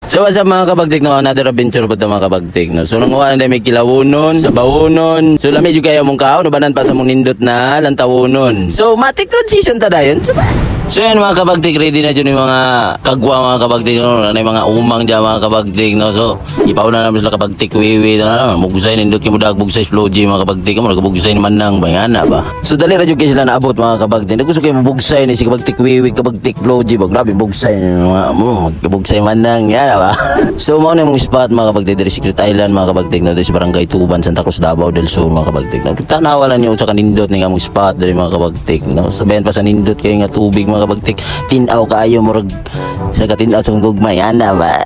So what's up mga kabagtik no, another adventure po ito mga kabagtik no. So nanguha na may kilawunon, sa bawunon. So lamay juga kayo mong kao, nabanan pa sa mong nindot na lantawunon. So matik transition ta dayon. So yan mga kabagtik, ready na dyan yung mga kagwa mga kabagtik no. Ano yung mga umang dyan mga kabagtik no. So ipauna naman sila kabagtik wiwi na mugsay nindot kayo mudag bugsay exploji mga kabagtik mo. Nagabugsay naman nang bayana ba. So dali na dyan kayo sila naabot mga kabagtik. Gusto kayo mabugsay ni si kabagtik wiwi, kabagtik exploji ba. Grabe bugsay mga kabugsay man nang yan ba. So mao na yung spot mga kabagtik dari Secret Island mga kabagtik no. Dari sa Barangay Tuban, Santa Cruz, Davao del Sur mga kabagtik no. Kita nawalan niyo sa kanindot ni among spot dari mga kabagtik no. Sabayan pa sa nindot kayo nga tubig mga kabagtik, tinaw kaayo murag sa katinaw sa gugmay ana ba.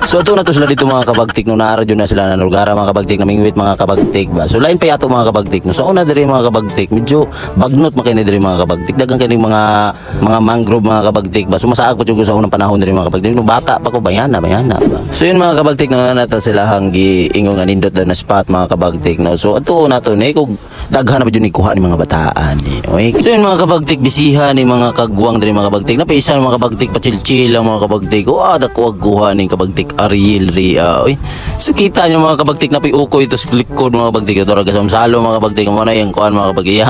So ito na to sila dito mga kabagtik no, naaradyo na sila na lugar mga kabagtik na mingwit mga kabagtik ba. So lain pa yato mga kabagtik no. So una diri mga kabagtik medyo bagnot makina diri mga kabagtik, dagang kining mga mangrove mga kabagtik ba. So masaag ko sa unang panahon diri mga kabagtik no, bata pa ko bayana ba. So yun mga kabagtik no, nata sila hanggi ingong anindot na spot mga kabagtik no. So ato na to ni kog daghan na ba jud ni kuha ni mga bataan ni. Okay? So yun mga kabagtik, bisihan ni mga kagwang diri mga kabagtik, napaisan mga kabagtik pachil-chil lang mga kabagtik. O dakuwag kuha ni kabagtik Ariel Ria. Oy. So kita niyo mga kabagtik na piukoy ito sa likod mga kabagtik. Ito raga samsalo mga kabagtik mo na yung kuan mga kabagtik.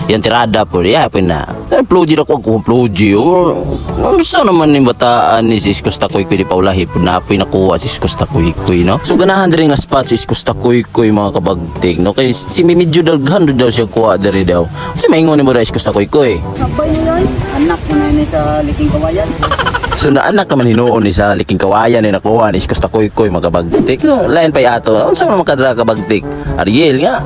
Yang tirada po ya pina. Ploji ako ko ploji. Ano sa naman ni bataan ni si Iskos Takoy di paulahi pud na apoy nakuha si Iskos Takoy no. So ganahan diri nga spot si Iskos Takoy mga kabagtik no. Kay si medyo daghan daw siya kuha diri daw. Si maingon ni mo ra Iskos Takoy. Sabay niyo anak ko na ni sa Liking Kawayan. So na anak naman hinuon ni sa Liking Kawayan ni nakuha ni Iskos Takoy mga kabagtik no. Lain pa yato. Unsa man makadra kabagtik? Ariel nga.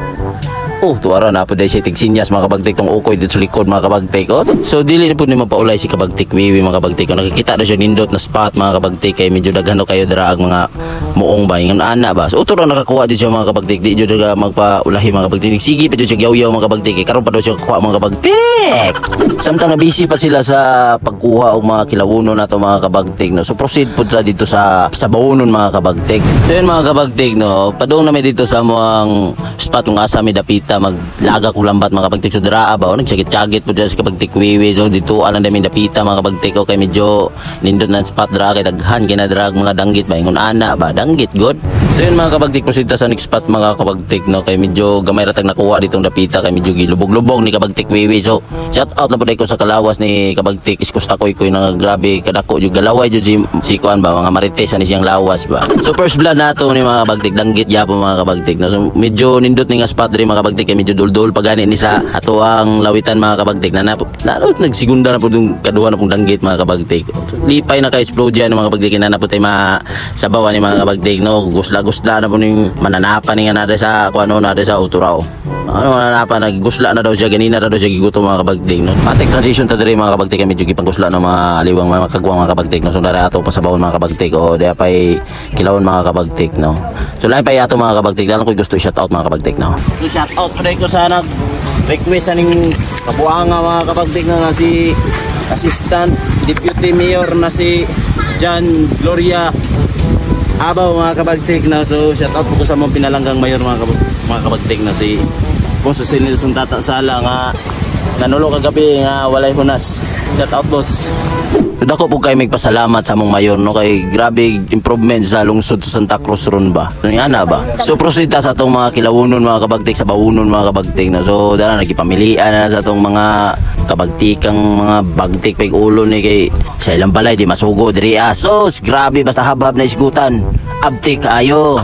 Oh, tuwara na po dahil siya tigsinyas mga kabagtik tong ukoy dito sa likod mga kabagtik. Oh, so dili na po ni mapaulay si kabagtik wiwi mga kabagtik. Nakikita na siya nindot na spot mga kabagtik kay medyo daghan kayo daraag mga muong ba ng ana ba. So utro na nakakuha dito siya mga kabagtik. Di jud magpaulahi mga kabagtik. Sige pa jud siya yaw mga kabagtik. Karon pa daw siya kuha mga kabagtik. Samtang na busy pa sila sa pagkuha og mga kilawunon nato mga kabagtik no. So proceed po sa dito sa bawunon mga kabagtik. So yun mga kabagtik no, padung na may dito sa mga spot ng asa may dapita maglaga ko lambat mga kabagtik. So draa ba o nagsagit-sagit po dyan sa kabagtik wiwi. So dito alam namin dapita mga kabagtik o kay medyo nindot na spot draa kay daghan kinadrag mga danggit ba ingon ana ba danggit good. So yun mga kabagtik prosinta sa next spot mga kabagtik no, kay medyo gamay ratag nakuha ditong dapita kay medyo gilubog-lubog ni kabagtik wiwi. So shout out na po ko sa kalawas ni kabagtik Iskos Takoy na grabe kadako jud galaway jud si kuan ba mga marites ani siyang lawas ba. So first blood nato ni mga kabagtik danggit yapo mga kabagtik no. So medyo nindot ni nga spot diri mga kabagtik kay medyo dul-dul pagani ni sa ato ang lawitan mga kabagtik na lalo nagsigunda na po yung kaduha na pong danggit mga kabagtik. So, lipay na ka-explode yan mga kabagtik na po tayo sabawan ni mga kabagtik no. Gusla-gusla na po yung mananapan ni nga nada sa kuano nada sa uturaw. Ano mananapan nagusla na daw siya ganina na daw siya gigutom mga kabagtik no. Matik transition ta diri mga kabagtik kay medyo gipangusla ng mga aliwang mga kagwang mga kabagtik no. So dara ato pasabawon mga kabagtik o daya pay kilawon mga kabagtik no. So lain pa ato mga kabagtik dalan ko gusto i-shout out mga kabagtik no. So shout out pre ko sa nag-request aning kabuanga mga kabagtik na si Assistant Deputy Mayor na si John Gloria Abaw mga kabagtik na. So shout out po ko sa mga pinalanggang mayor mga kabagtik na si Boss Silnil Suntata Sala nga nanulo kagabi nga walay hunas. Shout out boss. So dako po kay magpasalamat sa among mayor no, kay grabe improvement sa lungsod sa Santa Cruz ron ba. So ana ba. So proceed ta sa atong mga kilawunon mga kabagtik sa bawunon mga kabagtik na. So dara nagipamilian na sa atong mga kabagtikang mga bagtik pay ulo ni kay sa ilang balay di masugo diri asos. Grabe basta habab na isgutan. Abtik ayo.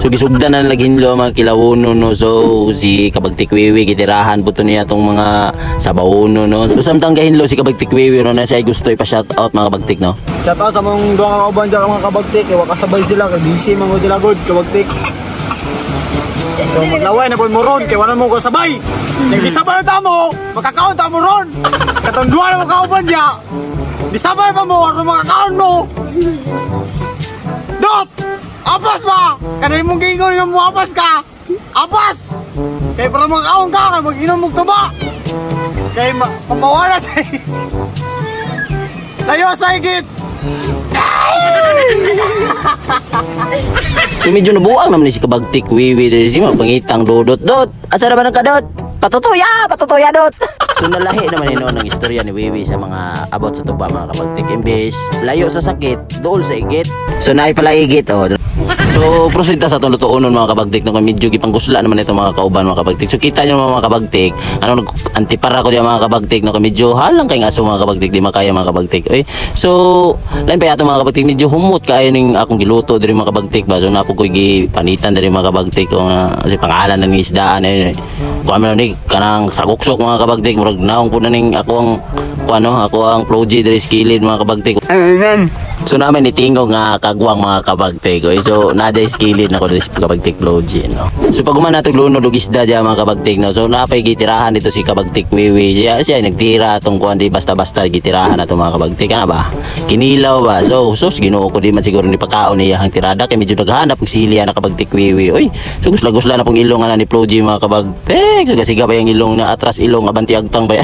So gisugdan na laginlo mga kilawunon no. So si kabagtik wiwi gitirahan buto niya atong mga sabawunon no. So samtang gahinlo si kabagtik wiwi no na siya gusto ipa-shout out mga kabagtik no. Shout out sa mong duha ka kauban dyan mga kabagtik kay wakasabay sila kay busy mga sila good kabagtik. So maglaway na po mo ron kay wala mo ko sabay. Nagisabay ta mo, makakaon ta mo ron. Katong duha na mo kauban dyan. Disabay pa mo ano makakaon mo. Dot! Apas ba? Kanay mong gingon yung muapas ka. Apas! Kaya para makakaon ka, kaya mag-inom mong tuba. Kaya mapawala sa'yo. Layo sa higit! So medyo nabuang naman ni si kabagtik wiwi si mga pangitang dodot. Dot! Asa naman ang kadot? Patutuya! Patutuya dot! So nalahi naman ino ng istorya ni Wiwi sa mga about sa tuba mga kabagtik. Imbes layo sa sakit, dool sa igit. So naay pala igit oh. So proceed ta sa itong lutuunon mga kabagtik. No, medyo gipanggusla naman ito mga kauban mga kabagtik. So kita nyo mga kabagtik, ano antipara ko diyan mga kabagtik. No, medyo halang kay aso mga kabagtik, di makaya mga kabagtik. Okay? So lain pa yato mga kabagtik, medyo humot kaayo ning akong giluto diri mga kabagtik ba. So napo ko gipanitan diri mga kabagtik kung si pangalan ng isdaan eh. Kung ano ni kanang saguksok mga kabagtik, murag naong ko na ning ako ang proji diri skilled mga kabagtik. So namin nitingog nga kagwang mga kabagtik. Okay? So nada skilled na ko diri kabagtik proji no. So pag man natog lunod og isda diya mga kabagtik no. So napay gitirahan dito si kabagtik Wiwi. Siya nagtira atong kuan di basta-basta gitirahan ato mga kabagtik ana ba. Kinilaw ba. So Ginoo ko di man siguro ni pakaon niya ang tirada kay medyo naghanap og silya na kabagtik Wiwi. Oy, so gusla-gusla na pong ilong ana ni proji mga kabagtik. So gasiga pa yung ilong na atras ilong abanti agtang ba.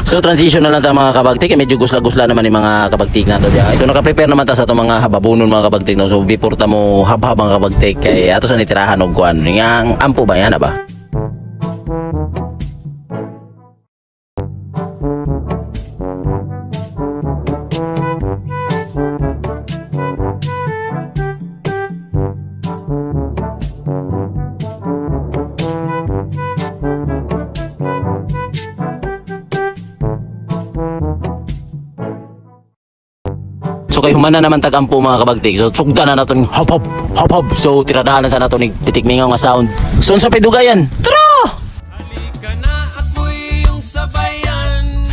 So transition na lang ta mga kabagtik, medyo gusla-gusla naman ni mga kabagtik nato diya. So naka-prepare naman ta sa ato mga hababunon mga kabagtik no. So before ta mo habhab mga kabagtik kay ato sa nitirahan og kuan. Nga ampo ba yan ba? So kay humana naman tagampo mga kabagtik. So sugdan na naton hop hop. So tiradahan na sa naton ning pitikmingaw nga sound. So sa pidugayan. Tara! Halika na ako'y iyong sabayan.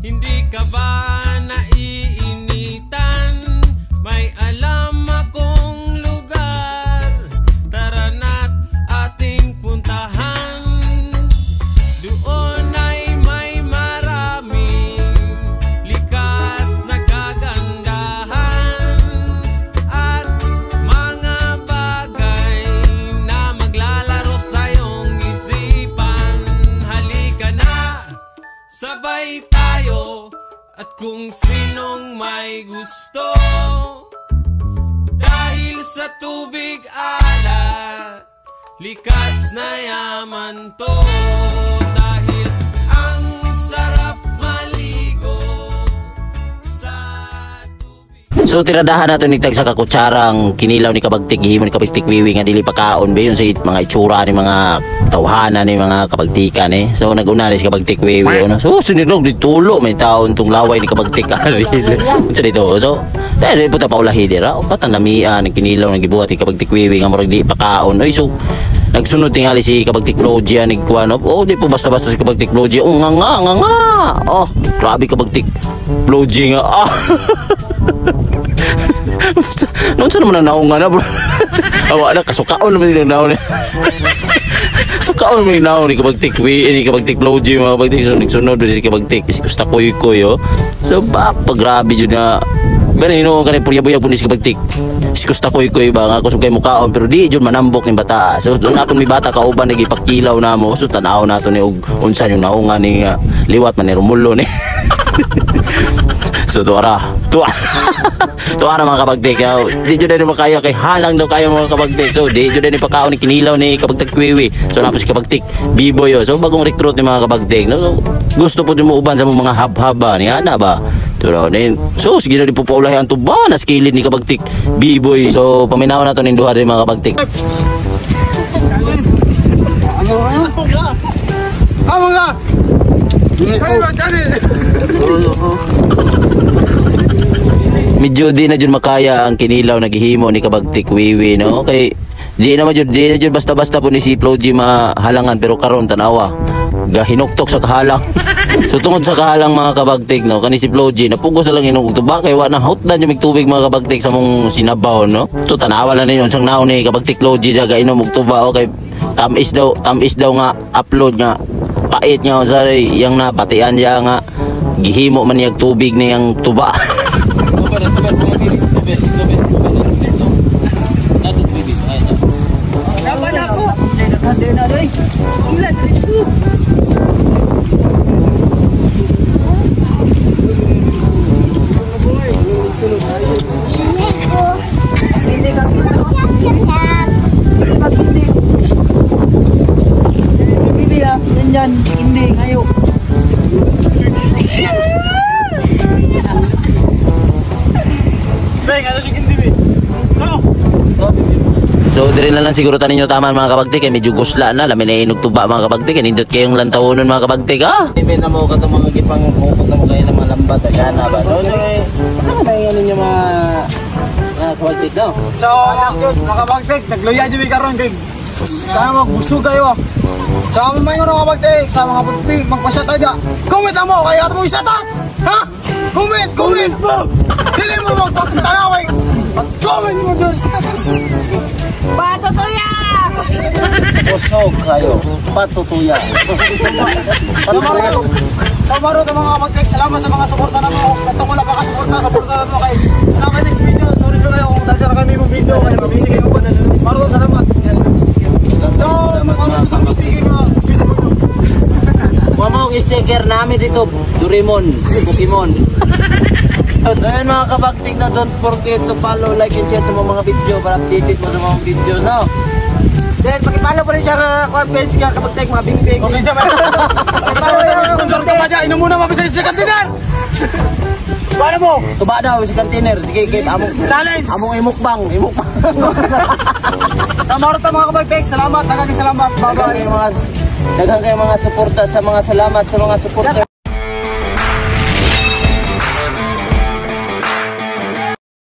Hindi ka ba naiinitan? May alam akong lugar. Tara na't ating puntahan. Doon ay may maraming likas na kagandahan at mga bagay na maglalaro sa iyong isipan. Halika na, sabay tayo at kung sinong may gusto. Dahil sa tubig alat, likas na yaman to. Dahil ang sarap maligo sa tubig. So tiradahan nato ni tag sa kakutsarang kinilaw ni kabagtik gihimo ni kabagtik Wiwi nga dili pa kaon ba yun sa mga itsura ni mga tawhana ni mga kabagtikan eh. So naguna ni si kabagtik Wiwi no. So sunod ditulo may taon tong laway ni kabagtik Aril. Unsa dito? So dahil puta paulahi dira patan lamian ni kinilaw nga gibuhat ni kabagtik Wiwi nga murag di pa kaon. Oy so nagsunod tingali si kabagtik Logia ni kuano. Oh di po basta-basta si kabagtik Logia. Oh nga. Oh grabe kabagtik Logia nga. Noon sa naman ang naong nga na bro. Awa na, kasukaon naman yung naong na. Sukaon naman yung naong ni kabagtik ni kabagtik Logi mga kabagtik. So nagsunod si kabagtik si Kusta Koy oh. So grabe yun na. Ganun kanay purya-buya po ni si kabagtik. Si Kusta Koy ba nga kusog kay mukaon pero di yun manambok ni bata. So doon natin may bata kauban nagipakilaw na mo. So tanaw nato ni unsan yung naungan ni liwat man ni Romulo ni. So tuara mga kabagtik. Di jud na makaya kay halang daw kayo mga kabagtik. So di jud ni pakaon ni kinilaw ni kabagtik Wiwi. So napos si kabagtik B-boy so bagong recruit ni mga kabagtik. No, gusto po mo uban sa mga hab-haba ni ana ba. So sige na di po paulahi ang tuba na skilled ni kabagtik B-boy. So paminaw nato ning duha rin mga kabagtik. Amo nga. Medyo di na jud makaya ang kinilaw na gihimo ni kabagtik Wiwi no. Kay di na jud basta-basta po ni si Floji mahalangan pero karon tanawa gahinuktok sa kahalang. So tungod sa kahalang mga kabagtik no kani si Floji napugos na lang inog tuba kay wa na hotdan yung tubig mga kabagtik sa mong sinabaw no. So tanawa lang ninyo sang naon ni kabagtik Floji sa gainom og tuba okay tamis daw nga upload nga pait nga sa yang napatian niya nga gihimo man niyang tubig niyang tuba. Kapan ako? Nakande na rin. Ilan ito? Hindi ka hindi ah, yan, hindi ngayon. No. So dire na lang siguro tanin nyo taman mga kabagtik kay medyo gusla na lamin ay inugtuba mga kabagtik nindot kayong lantawonon mga kabagtik ha. Ibig na mo katong mga gipang pupot na mo kayo ng mga lambat o gana ba? Saan ba yung ninyo mga kabagtik daw? So, mga kabagtik, nagluya dyan may karoon kay kaya magbusog kayo. So, may nga mga kabagtik, sa mga pagpig, magpasya tayo dyan. Comment na mo, kaya mo isatat! Ha? Comment mo! Dili mo magpagtanaway! Mag-comment mo dyan! Patutuya! Busog kayo, patutuya. Sa maro ng mga kabagtik, salamat sa mga suporta na mo. Katong wala pa ka-suporta na mo kay nakay next video. Sorry ko kayo kung dahil sa kami mong video, kaya mabisig kayo pa na. Maro, salamat. So, mga sa sticker mo. Huwag mo ang sticker namin dito, Doraemon, Pokemon. So ayun mga kabagtik na don't forget to follow, like, and share sa mga video para updated mo sa mga video, no? Then, pakipalo pa rin siya ka page ka kabagtik, mga bingbing. Okay, dyan. Sponsor ka pa dyan. Inom muna mabisay sa kantinan. Paano mo? Tuba daw si container. Sige, game among Challenge. among imukbang. Sa maro ta mga kabagtik, salamat. Salamat. Daghang kayo mga suporta sa mga salamat sa mga suporta.